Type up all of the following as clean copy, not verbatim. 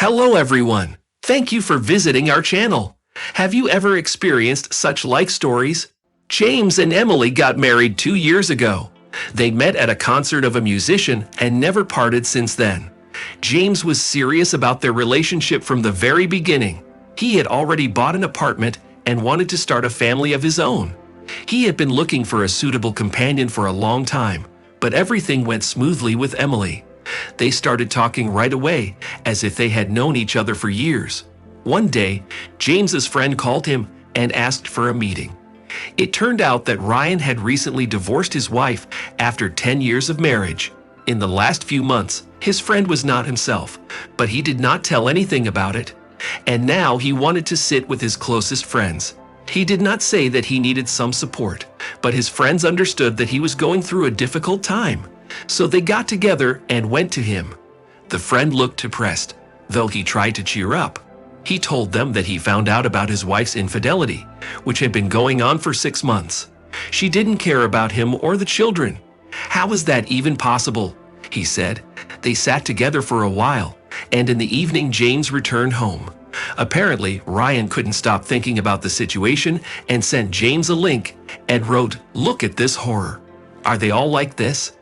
Hello everyone! Thank you for visiting our channel. Have you ever experienced such like stories? James and Emily got married 2 years ago. They met at a concert of a musician and never parted since then. James was serious about their relationship from the very beginning. He had already bought an apartment and wanted to start a family of his own. He had been looking for a suitable companion for a long time, but everything went smoothly with Emily. They started talking right away, as if they had known each other for years. One day, James's friend called him and asked for a meeting. It turned out that Ryan had recently divorced his wife after 10 years of marriage. In the last few months, his friend was not himself, but he did not tell anything about it. And now he wanted to sit with his closest friends. He did not say that he needed some support, but his friends understood that he was going through a difficult time. So they got together and went to him. The friend looked depressed, though he tried to cheer up. He told them that he found out about his wife's infidelity, which had been going on for 6 months. She didn't care about him or the children. How is that even possible? He said. They sat together for a while, and in the evening James returned home. Apparently, Ryan couldn't stop thinking about the situation and sent James a link and wrote, "Look at this horror. Are they all like this?"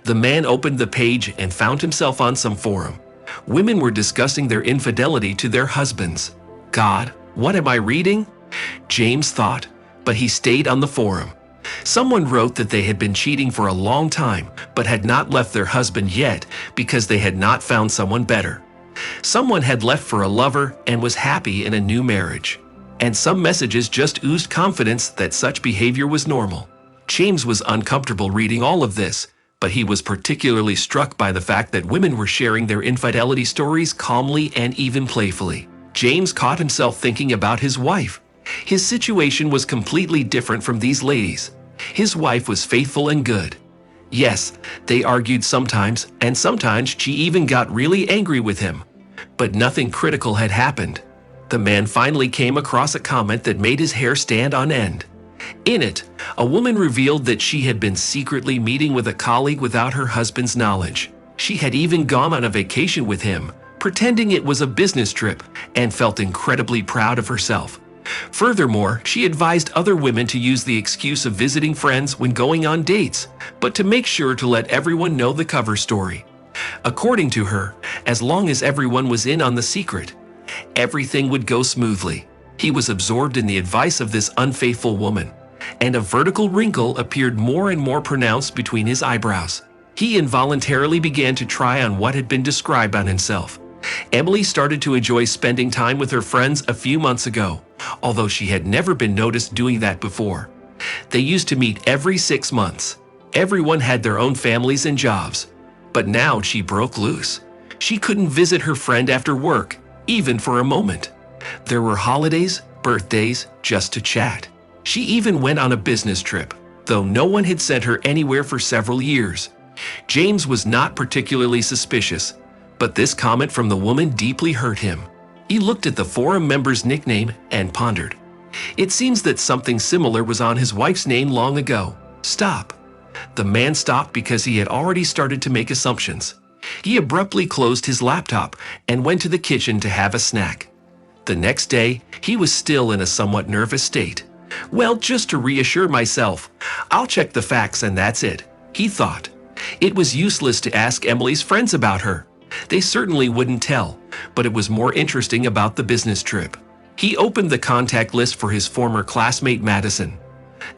The man opened the page and found himself on some forum. Women were discussing their infidelity to their husbands. God, what am I reading? James thought, but he stayed on the forum. Someone wrote that they had been cheating for a long time, but had not left their husband yet because they had not found someone better. Someone had left for a lover and was happy in a new marriage. And some messages just oozed confidence that such behavior was normal. James was uncomfortable reading all of this, but he was particularly struck by the fact that women were sharing their infidelity stories calmly and even playfully. James caught himself thinking about his wife. His situation was completely different from these ladies. His wife was faithful and good. Yes, they argued sometimes, and sometimes she even got really angry with him. But nothing critical had happened. The man finally came across a comment that made his hair stand on end. In it, a woman revealed that she had been secretly meeting with a colleague without her husband's knowledge. She had even gone on a vacation with him, pretending it was a business trip, and felt incredibly proud of herself. Furthermore, she advised other women to use the excuse of visiting friends when going on dates, but to make sure to let everyone know the cover story. According to her, as long as everyone was in on the secret, everything would go smoothly. He was absorbed in the advice of this unfaithful woman, and a vertical wrinkle appeared more and more pronounced between his eyebrows. He involuntarily began to try on what had been described on himself. Emily started to enjoy spending time with her friends a few months ago, although she had never been noticed doing that before. They used to meet every 6 months. Everyone had their own families and jobs. But now she broke loose. She couldn't visit her friend after work, even for a moment. There were holidays, birthdays, just to chat. She even went on a business trip, though no one had sent her anywhere for several years. James was not particularly suspicious, but this comment from the woman deeply hurt him. He looked at the forum member's nickname and pondered. It seems that something similar was on his wife's name long ago. Stop. The man stopped because he had already started to make assumptions. He abruptly closed his laptop and went to the kitchen to have a snack. The next day, he was still in a somewhat nervous state. Well, just to reassure myself, I'll check the facts and that's it, he thought. It was useless to ask Emily's friends about her. They certainly wouldn't tell, but it was more interesting about the business trip. He opened the contact list for his former classmate Madison.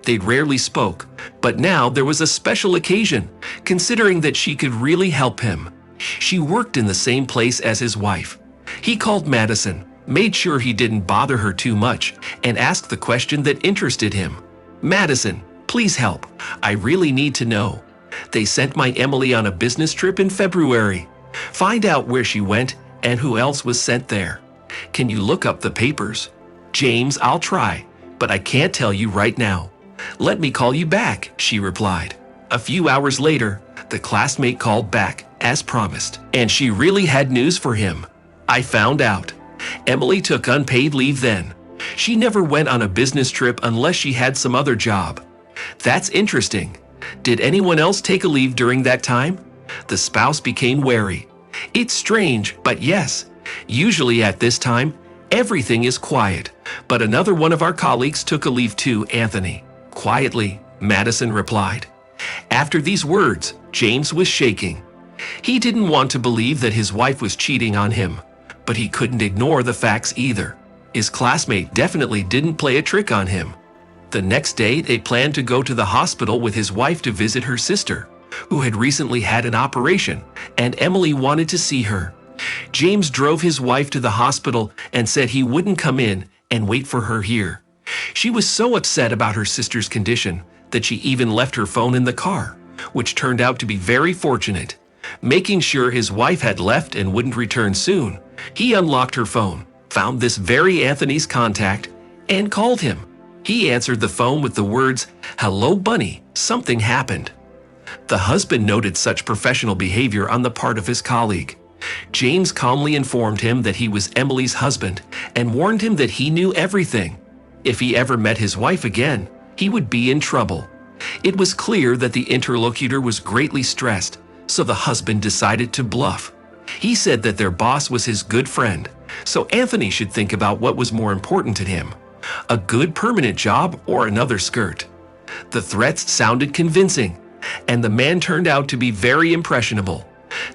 They'd rarely spoke, but now there was a special occasion, considering that she could really help him. She worked in the same place as his wife. He called Madison, made sure he didn't bother her too much, and asked the question that interested him. Madison, please help. I really need to know. They sent my Emily on a business trip in February. Find out where she went and who else was sent there. Can you look up the papers? James, I'll try, but I can't tell you right now. Let me call you back, she replied. A few hours later, the classmate called back, as promised, and she really had news for him. I found out. Emily took unpaid leave then. She never went on a business trip unless she had some other job. That's interesting. Did anyone else take a leave during that time? The spouse became wary. It's strange, but yes, Usually at this time, everything is quiet, but another one of our colleagues took a leave too, Anthony. Quietly, Madison replied. After these words, James was shaking. He didn't want to believe that his wife was cheating on him, but he couldn't ignore the facts either. His classmate definitely didn't play a trick on him. The next day, they planned to go to the hospital with his wife to visit her sister, who had recently had an operation, and Emily wanted to see her. James drove his wife to the hospital and said he wouldn't come in and wait for her here. She was so upset about her sister's condition that she even left her phone in the car, which turned out to be very fortunate. Making sure his wife had left and wouldn't return soon, he unlocked her phone, found this very Anthony's contact, and called him. He answered the phone with the words, "Hello, Bunny, something happened." The husband noted such professional behavior on the part of his colleague. James calmly informed him that he was Emily's husband and warned him that he knew everything. If he ever met his wife again, he would be in trouble. It was clear that the interlocutor was greatly stressed, so the husband decided to bluff. He said that their boss was his good friend, so Anthony should think about what was more important to him, a good permanent job or another skirt. The threats sounded convincing, and the man turned out to be very impressionable.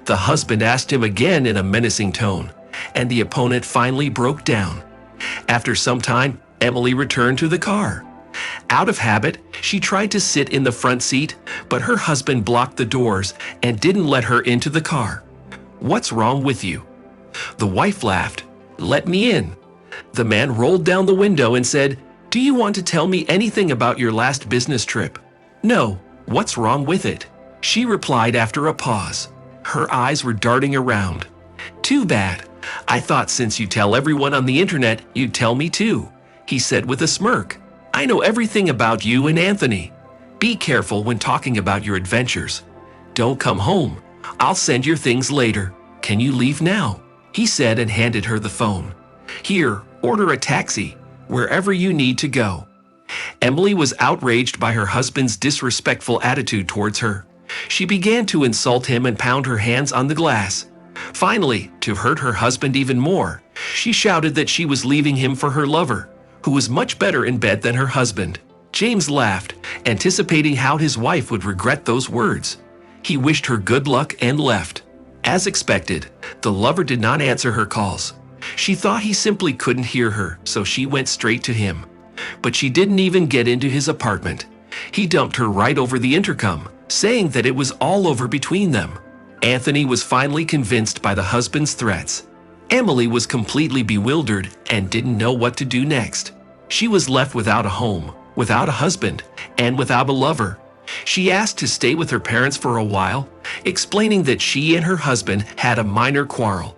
The husband asked him again in a menacing tone, and the opponent finally broke down. After some time, Emily returned to the car. Out of habit, she tried to sit in the front seat, but her husband blocked the doors and didn't let her into the car. "What's wrong with you?" The wife laughed. "Let me in." The man rolled down the window and said, "Do you want to tell me anything about your last business trip?" "No. What's wrong with it?" She replied after a pause. Her eyes were darting around. "Too bad. I thought since you tell everyone on the internet, you'd tell me too," he said with a smirk. "I know everything about you and Anthony. Be careful when talking about your adventures. Don't come home. I'll send your things later. Can you leave now?" he said and handed her the phone. "Here, order a taxi, wherever you need to go." Emily was outraged by her husband's disrespectful attitude towards her. She began to insult him and pound her hands on the glass. Finally, to hurt her husband even more, she shouted that she was leaving him for her lover, who was much better in bed than her husband. James laughed, anticipating how his wife would regret those words. He wished her good luck and left. As expected, the lover did not answer her calls. She thought he simply couldn't hear her, so she went straight to him. But she didn't even get into his apartment. He dumped her right over the intercom, saying that it was all over between them. Anthony was finally convinced by the husband's threats. Emily was completely bewildered and didn't know what to do next. She was left without a home, without a husband, and without a lover. She asked to stay with her parents for a while, explaining that she and her husband had a minor quarrel.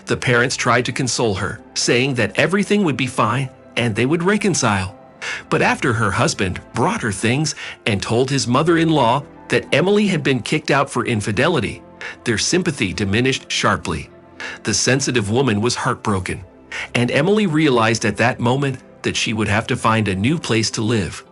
The parents tried to console her, saying that everything would be fine and they would reconcile. But after her husband brought her things and told his mother-in-law that Emily had been kicked out for infidelity, their sympathy diminished sharply. The sensitive woman was heartbroken, and Emily realized at that moment that she would have to find a new place to live.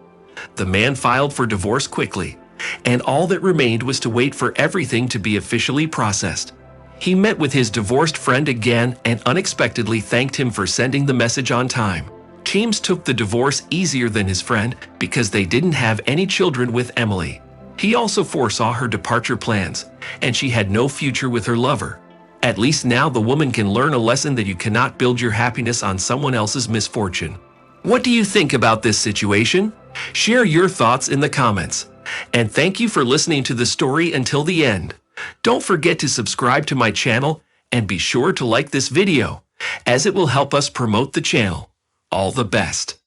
The man filed for divorce quickly, and all that remained was to wait for everything to be officially processed. He met with his divorced friend again and unexpectedly thanked him for sending the message on time. James took the divorce easier than his friend because they didn't have any children with Emily. He also foresaw her departure plans, and she had no future with her lover. At least now the woman can learn a lesson that you cannot build your happiness on someone else's misfortune. What do you think about this situation? Share your thoughts in the comments. And thank you for listening to the story until the end. Don't forget to subscribe to my channel and be sure to like this video, as it will help us promote the channel. All the best.